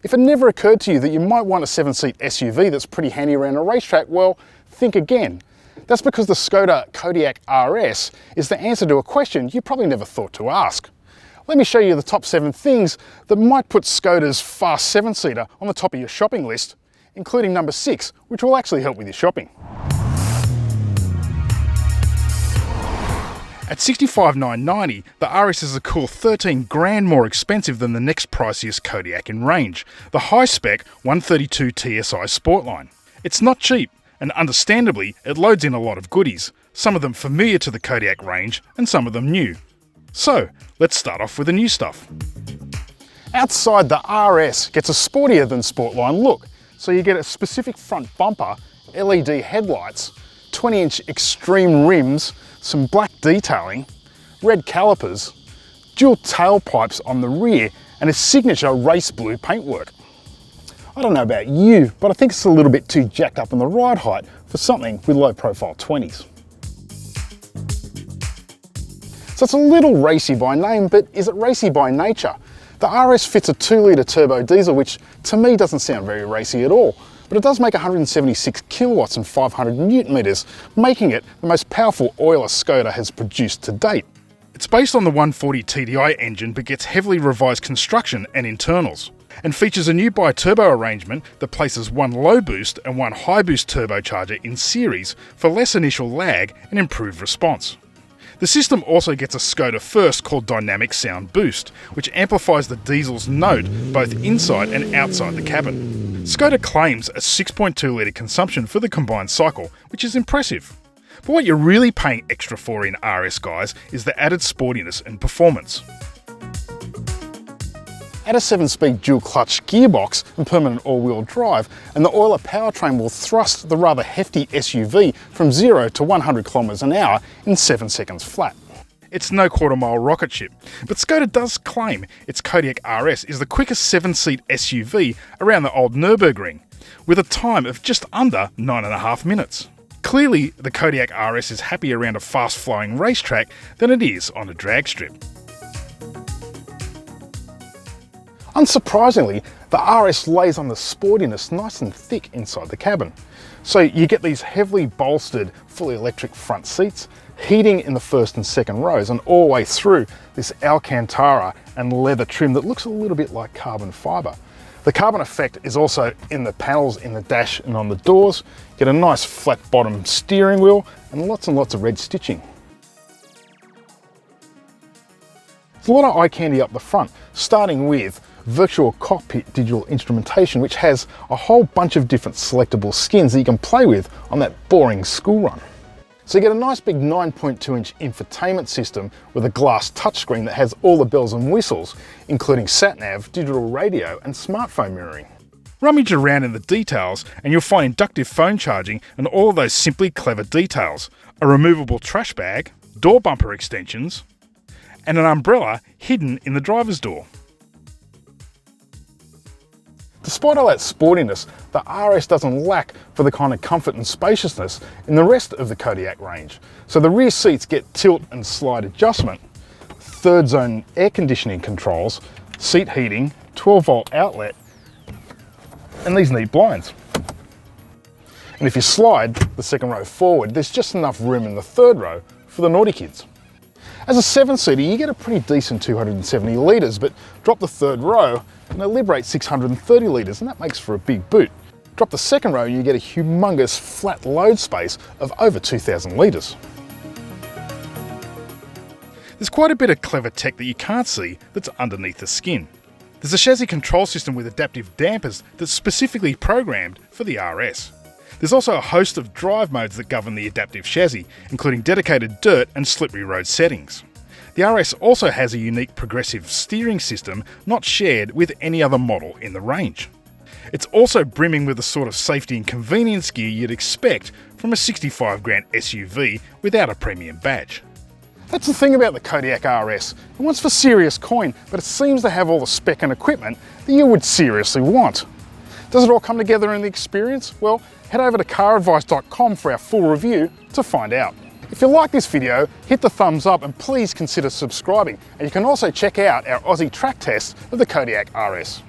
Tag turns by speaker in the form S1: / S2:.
S1: If it never occurred to you that you might want a 7-seat SUV that's pretty handy around a racetrack, well, think again. That's because the Skoda Kodiaq RS is the answer to a question you probably never thought to ask. Let me show you the top 7 things that might put Skoda's fast 7-seater on the top of your shopping list, including number 6, which will actually help with your shopping. At $65,990, the RS is a cool 13 grand more expensive than the next priciest Kodiaq in range, the high-spec 132 TSI Sportline. It's not cheap, and understandably, it loads in a lot of goodies, some of them familiar to the Kodiaq range and some of them new. So, let's start off with the new stuff. Outside, the RS gets a sportier than Sportline look, so you get a specific front bumper, LED headlights, 20-inch extreme rims, some black detailing, red calipers, dual tailpipes on the rear, and a signature race blue paintwork. I don't know about you, but I think it's a little bit too jacked up in the ride height for something with low profile 20s. So it's a little racy by name, but is it racy by nature? The RS fits a 2-litre turbo diesel, which to me doesn't sound very racy at all, but it does make 176 kilowatts and 500 newton meters, making it the most powerful oiler Skoda has produced to date. It's based on the 140 TDI engine, but gets heavily revised construction and internals, and features a new bi-turbo arrangement that places one low boost and one high boost turbocharger in series for less initial lag and improved response. The system also gets a Skoda first called Dynamic Sound Boost, which amplifies the diesel's note both inside and outside the cabin. Skoda claims a 6.2 litre consumption for the combined cycle, which is impressive. But what you're really paying extra for in RS, guys, is the added sportiness and performance. Add a 7-speed dual-clutch gearbox and permanent all-wheel drive, and the oiler powertrain will thrust the rather hefty SUV from 0 to 100 kilometers an hour in 7 seconds flat. It's no quarter-mile rocket ship, but Skoda does claim its Kodiaq RS is the quickest 7-seat SUV around the old Nürburgring, with a time of just under 9.5 minutes. Clearly, the Kodiaq RS is happier around a fast-flowing racetrack than it is on a drag strip. Unsurprisingly, the RS lays on the sportiness nice and thick inside the cabin. So you get these heavily bolstered, fully electric front seats, heating in the first and second rows, and all the way through this Alcantara and leather trim that looks a little bit like carbon fibre. The carbon effect is also in the panels, in the dash and on the doors. You get a nice flat bottom steering wheel and lots of red stitching. There's a lot of eye candy up the front, starting with virtual cockpit digital instrumentation, which has a whole bunch of different selectable skins that you can play with on that boring school run. So you get a nice big 9.2-inch infotainment system with a glass touchscreen that has all the bells and whistles, including sat-nav, digital radio and smartphone mirroring. Rummage around in the details and you'll find inductive phone charging and all of those simply clever details. A removable trash bag, door bumper extensions, and an umbrella hidden in the driver's door. Despite all that sportiness, the RS doesn't lack for the kind of comfort and spaciousness in the rest of the Kodiaq range. So the rear seats get tilt and slide adjustment, third zone air conditioning controls, seat heating, 12-volt outlet, and these neat blinds. And if you slide the second row forward, there's just enough room in the third row for the naughty kids. As a 7-seater, you get a pretty decent 270 litres, but drop the third row and it liberates 630 litres, and that makes for a big boot. Drop the second row and you get a humongous flat load space of over 2,000 litres. There's quite a bit of clever tech that you can't see that's underneath the skin. There's a chassis control system with adaptive dampers that's specifically programmed for the RS. There's also a host of drive modes that govern the adaptive chassis, including dedicated dirt and slippery road settings. The RS also has a unique progressive steering system not shared with any other model in the range. It's also brimming with the sort of safety and convenience gear you'd expect from a 65 grand SUV without a premium badge. That's the thing about the Kodiaq RS. It wants for serious coin, but it seems to have all the spec and equipment that you would seriously want. Does it all come together in the experience? Well, head over to caradvice.com for our full review to find out. If you like this video, hit the thumbs up and please consider subscribing. And you can also check out our Aussie track test of the Kodiaq RS.